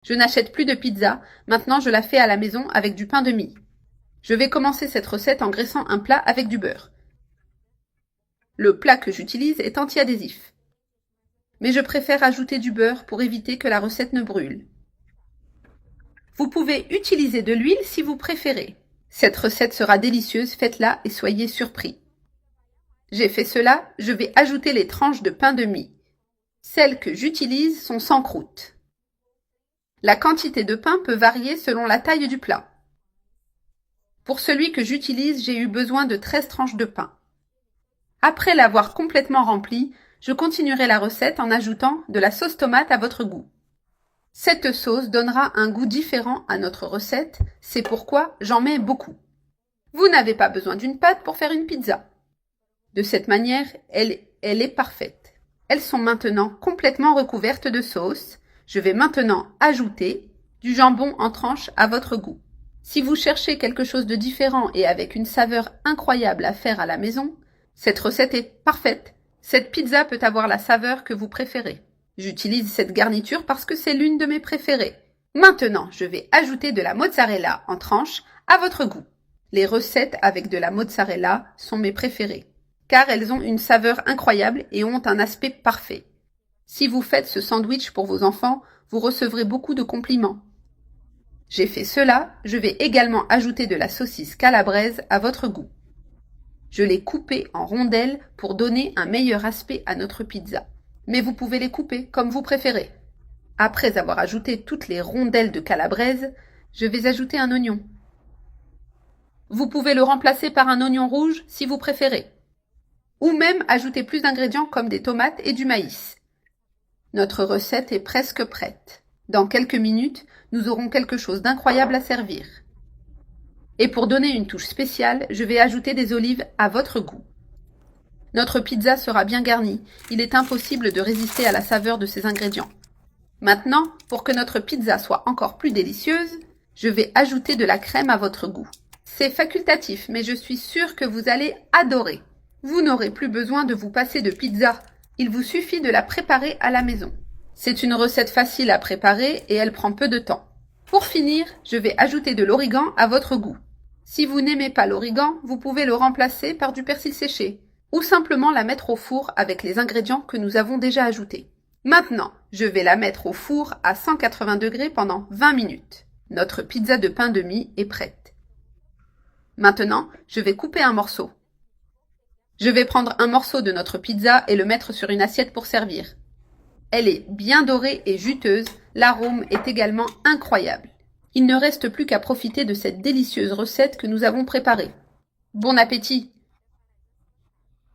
Je n'achète plus de pizza, maintenant je la fais à la maison avec du pain de mie. Je vais commencer cette recette en graissant un plat avec du beurre. Le plat que j'utilise est anti-adhésif. Mais je préfère ajouter du beurre pour éviter que la recette ne brûle. Vous pouvez utiliser de l'huile si vous préférez. Cette recette sera délicieuse, faites-la et soyez surpris. J'ai fait cela, je vais ajouter les tranches de pain de mie. Celles que j'utilise sont sans croûte. La quantité de pain peut varier selon la taille du plat. Pour celui que j'utilise, j'ai eu besoin de 13 tranches de pain. Après l'avoir complètement rempli, je continuerai la recette en ajoutant de la sauce tomate à votre goût. Cette sauce donnera un goût différent à notre recette, c'est pourquoi j'en mets beaucoup. Vous n'avez pas besoin d'une pâte pour faire une pizza. De cette manière, elle est parfaite. Elles sont maintenant complètement recouvertes de sauce. Je vais maintenant ajouter du jambon en tranches à votre goût. Si vous cherchez quelque chose de différent et avec une saveur incroyable à faire à la maison, cette recette est parfaite. Cette pizza peut avoir la saveur que vous préférez. J'utilise cette garniture parce que c'est l'une de mes préférées. Maintenant, je vais ajouter de la mozzarella en tranches à votre goût. Les recettes avec de la mozzarella sont mes préférées, car elles ont une saveur incroyable et ont un aspect parfait. Si vous faites ce sandwich pour vos enfants, vous recevrez beaucoup de compliments. J'ai fait cela, je vais également ajouter de la saucisse calabraise à votre goût. Je l'ai coupée en rondelles pour donner un meilleur aspect à notre pizza. Mais vous pouvez les couper comme vous préférez. Après avoir ajouté toutes les rondelles de calabraise, je vais ajouter un oignon. Vous pouvez le remplacer par un oignon rouge si vous préférez. Ou même ajouter plus d'ingrédients comme des tomates et du maïs. Notre recette est presque prête. Dans quelques minutes, nous aurons quelque chose d'incroyable à servir. Et pour donner une touche spéciale, je vais ajouter des olives à votre goût. Notre pizza sera bien garnie. Il est impossible de résister à la saveur de ces ingrédients. Maintenant, pour que notre pizza soit encore plus délicieuse, je vais ajouter de la crème à votre goût. C'est facultatif, mais je suis sûre que vous allez adorer. Vous n'aurez plus besoin de vous passer de pizza. Il vous suffit de la préparer à la maison. C'est une recette facile à préparer et elle prend peu de temps. Pour finir, je vais ajouter de l'origan à votre goût. Si vous n'aimez pas l'origan, vous pouvez le remplacer par du persil séché ou simplement la mettre au four avec les ingrédients que nous avons déjà ajoutés. Maintenant, je vais la mettre au four à 180 degrés pendant 20 minutes. Notre pizza de pain de mie est prête. Maintenant, je vais couper un morceau. Je vais prendre un morceau de notre pizza et le mettre sur une assiette pour servir. Elle est bien dorée et juteuse, l'arôme est également incroyable. Il ne reste plus qu'à profiter de cette délicieuse recette que nous avons préparée. Bon appétit!